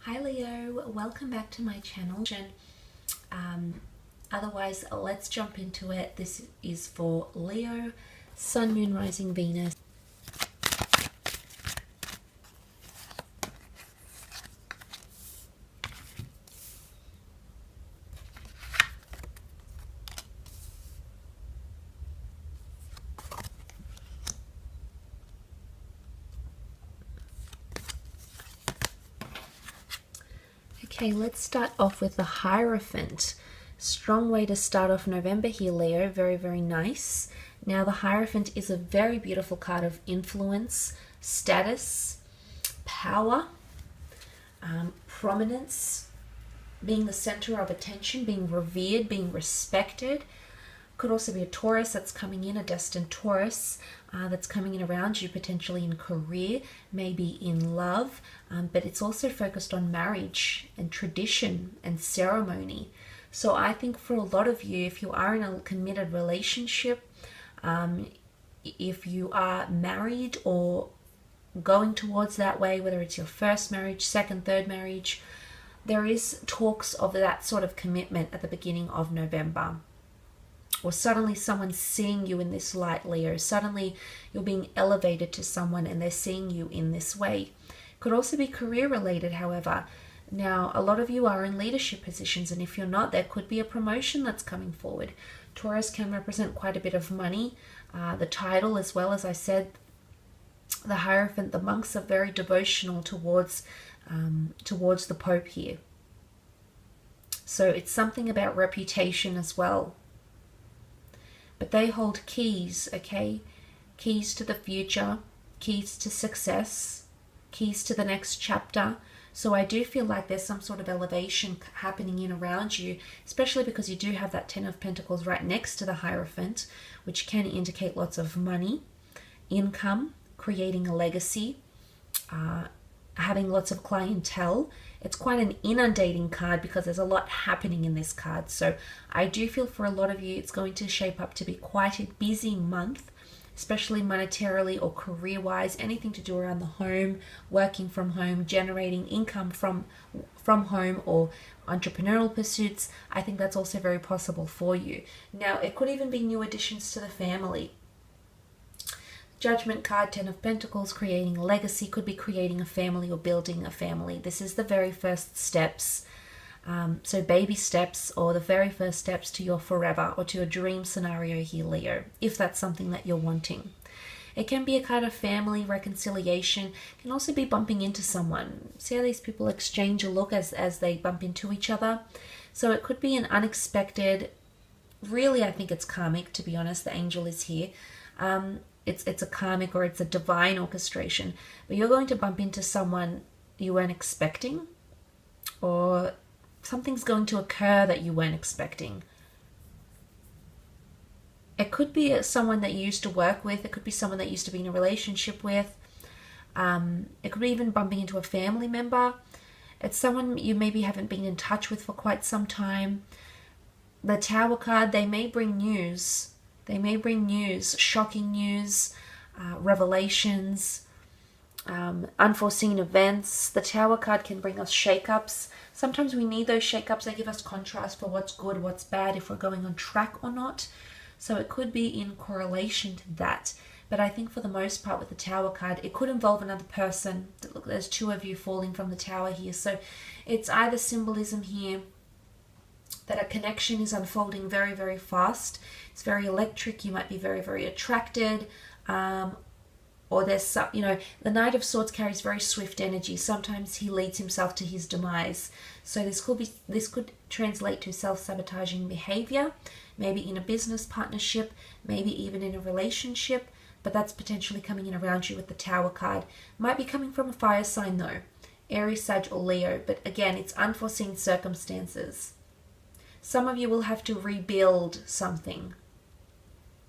Hi Leo, welcome back to my channel. Otherwise, let's jump into it. This is for Leo, Sun, Moon, Rising, Venus. Okay, let's start off with the Hierophant. Strong way to start off November here, Leo. Very, very nice. Now, the Hierophant is a very beautiful card of influence, status, power, prominence, being the center of attention, being revered, being respected. Could also be a Taurus that's coming in, a destined Taurus that's coming in around you, potentially in career, maybe in love, but it's also focused on marriage and tradition and ceremony. So I think for a lot of you, if you are in a committed relationship, if you are married or going towards that way, whether it's your first marriage, second, third marriage, there is talks of that sort of commitment at the beginning of November. Or suddenly someone's seeing you in this light, Leo. Suddenly you're being elevated to someone and they're seeing you in this way. Could also be career related, however. Now, a lot of you are in leadership positions, and if you're not, there could be a promotion that's coming forward. Taurus can represent quite a bit of money. The title, as well as I said, the Hierophant, the monks are very devotional towards the Pope here. So it's something about reputation as well. But they hold keys, okay? Keys to the future, keys to success, keys to the next chapter. So I do feel like there's some sort of elevation happening in around you, especially because you do have that Ten of Pentacles right next to the Hierophant, which can indicate lots of money, income, creating a legacy, having lots of clientele. It's quite an inundating card because there's a lot happening in this card. So I do feel for a lot of you, it's going to shape up to be quite a busy month, especially monetarily or career-wise, anything to do around the home, working from home, generating income from home, or entrepreneurial pursuits. I think that's also very possible for you. Now, it could even be new additions to the family. Judgment card, Ten of Pentacles, creating a legacy, could be creating a family or building a family. This is the very first steps. So baby steps, or the very first steps to your forever or to a dream scenario here, Leo, if that's something that you're wanting. It can be a kind of family reconciliation. It can also be bumping into someone. See how these people exchange a look as they bump into each other? So it could be an unexpected, really I think it's karmic, to be honest. The angel is here. It's a karmic or it's a divine orchestration, but you're going to bump into someone you weren't expecting, or something's going to occur that you weren't expecting. It could be someone that you used to work with. It could be someone that you used to be in a relationship with. It could be even bumping into a family member. It's someone you maybe haven't been in touch with for quite some time. The Tower card, they may bring news. They may bring news, shocking news, revelations, unforeseen events. The Tower card can bring us shake-ups. Sometimes we need those shake-ups. They give us contrast for what's good, what's bad, if we're going on track or not. So it could be in correlation to that. But I think for the most part with the Tower card, it could involve another person. Look, there's two of you falling from the Tower here. So it's either symbolism here that a connection is unfolding very, very fast. It's very electric. You might be very, very attracted. Or there's some, the Knight of Swords carries very swift energy. Sometimes he leads himself to his demise. So this could translate to self-sabotaging behavior, maybe in a business partnership, maybe even in a relationship. But that's potentially coming in around you with the Tower card. Might be coming from a fire sign though. Aries, Sag, or Leo. But again, it's unforeseen circumstances. Some of you will have to rebuild something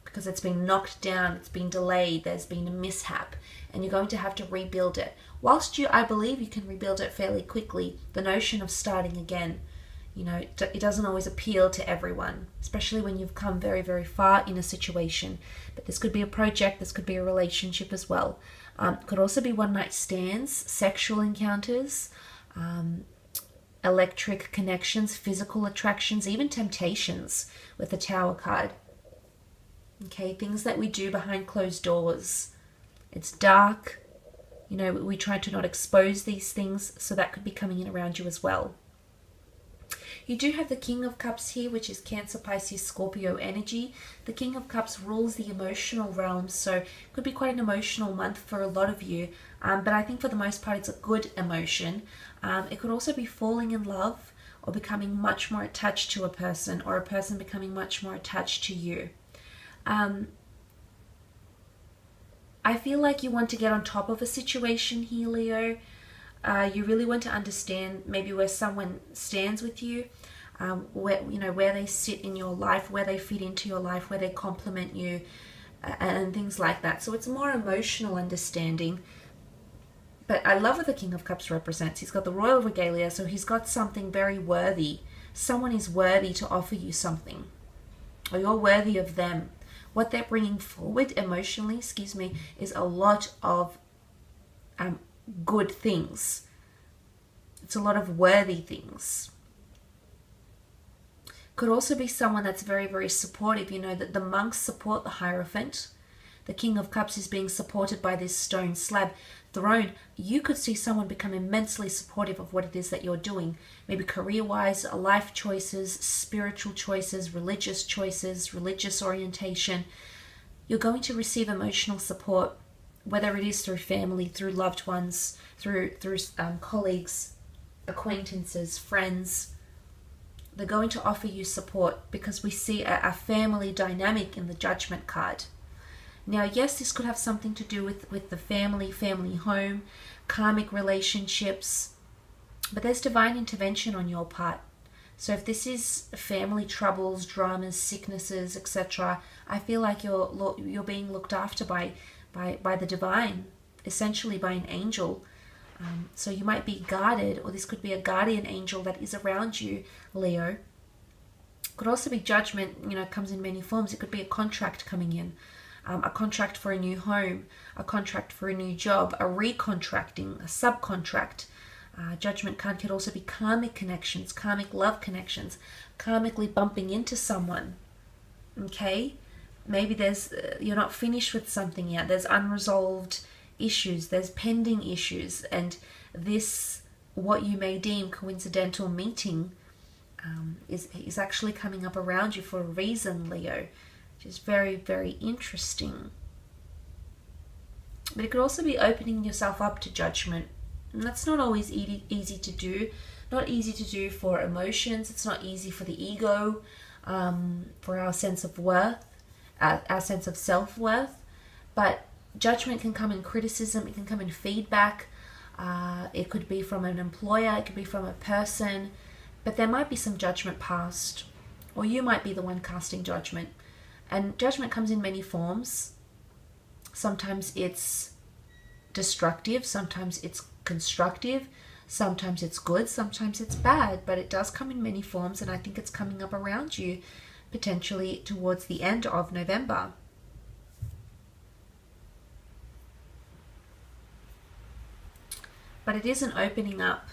because it's been knocked down, it's been delayed, there's been a mishap, and you're going to have to rebuild it. Whilst I believe you can rebuild it fairly quickly, the notion of starting again, it doesn't always appeal to everyone, especially when you've come very, very far in a situation. But this could be a project, this could be a relationship as well. Could also be one-night stands, sexual encounters, electric connections, physical attractions, even temptations with the Tower card. Okay, things that we do behind closed doors. It's dark. You know, we try to not expose these things, so that could be coming in around you as well. You do have the King of Cups here, which is Cancer, Pisces, Scorpio energy. The King of Cups rules the emotional realm, so it could be quite an emotional month for a lot of you. But I think for the most part, it's a good emotion. It could also be falling in love or becoming much more attached to a person, or a person becoming much more attached to you. I feel like you want to get on top of a situation here, Leo. You really want to understand maybe where someone stands with you, where they sit in your life, where they fit into your life, where they complement you, and things like that. So it's more emotional understanding. But I love what the King of Cups represents. He's got the royal regalia, so he's got something very worthy. Someone is worthy to offer you something, or you're worthy of them. What they're bringing forward emotionally, is a lot of good things. It's a lot of worthy things. Could also be someone that's very, very supportive. You know, that the monks support the Hierophant. The King of Cups is being supported by this stone slab throne. You could see someone become immensely supportive of what it is that you're doing. Maybe career-wise, life choices, spiritual choices, religious orientation. You're going to receive emotional support, whether it is through family, through loved ones, through colleagues, acquaintances, friends. They're going to offer you support because we see a family dynamic in the Judgment card. Now, yes, this could have something to do with the family home, karmic relationships, but there's divine intervention on your part. So if this is family troubles, dramas, sicknesses, etc., I feel like you're being looked after by the divine, essentially by an angel. So you might be guarded, or this could be a guardian angel that is around you, Leo. Could also be judgment, comes in many forms. It could be a contract coming in, a contract for a new home, a contract for a new job, a recontracting, a subcontract. Judgment card could also be karmic connections, karmic love connections, karmically bumping into someone. Okay? Maybe you're not finished with something yet. There's unresolved issues, there's pending issues, and this, what you may deem coincidental meeting, is actually coming up around you for a reason, Leo, which is very, very interesting. But it could also be opening yourself up to judgment, and that's not always easy to do. Not easy to do for emotions. It's not easy for the ego, for our sense of worth, our sense of self-worth. But judgment can come in criticism, it can come in feedback, it could be from an employer, it could be from a person, but there might be some judgment passed, or you might be the one casting judgment. And judgment comes in many forms. Sometimes it's destructive, sometimes it's constructive, sometimes it's good, sometimes it's bad, but it does come in many forms, and I think it's coming up around you potentially towards the end of November. But it isn't opening up.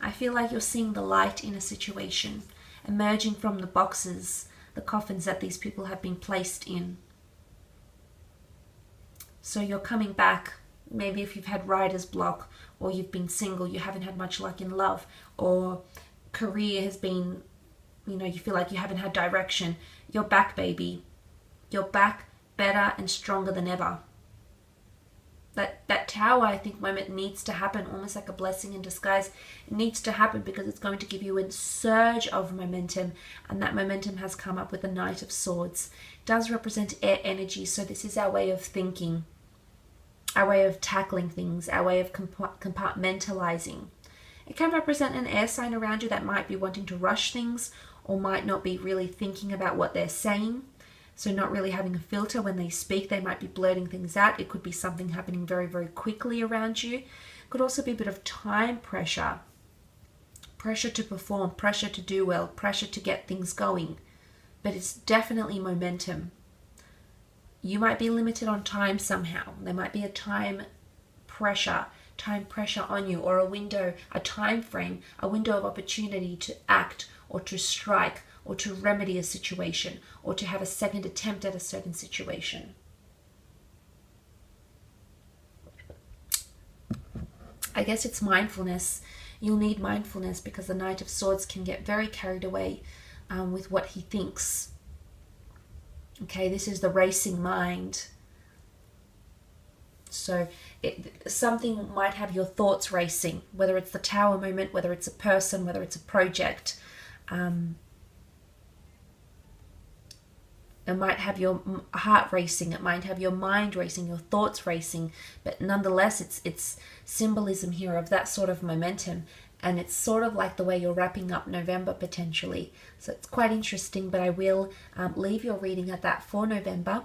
I feel like you're seeing the light in a situation, emerging from the boxes, the coffins that these people have been placed in. So you're coming back. Maybe if you've had writer's block, or you've been single, you haven't had much luck in love, or career has been, you feel like you haven't had direction. You're back, baby. You're back better and stronger than ever. That tower, I think, moment needs to happen, almost like a blessing in disguise. It needs to happen because it's going to give you a surge of momentum, and that momentum has come up with the Knight of Swords. It does represent air energy, so this is our way of thinking, our way of tackling things, our way of compartmentalizing. It can represent an air sign around you that might be wanting to rush things, or might not be really thinking about what they're saying. So not really having a filter when they speak, they might be blurting things out. It could be something happening very, very quickly around you. It could also be a bit of time pressure. Pressure to perform, pressure to do well, pressure to get things going. But it's definitely momentum. You might be limited on time somehow. There might be a time pressure, time pressure on you, or a window, a time frame, a window of opportunity to act or to strike or to remedy a situation or to have a second attempt at a certain situation. I guess it's mindfulness. You'll need mindfulness because the Knight of Swords can get very carried away with what he thinks. Okay, this is the racing mind. So something might have your thoughts racing, whether it's the Tower moment, whether it's a person, whether it's a project. It might have your heart racing, it might have your mind racing, your thoughts racing, but nonetheless it's symbolism here of that sort of momentum, and it's sort of like the way you're wrapping up November potentially. So it's quite interesting, but I will leave your reading at that for November.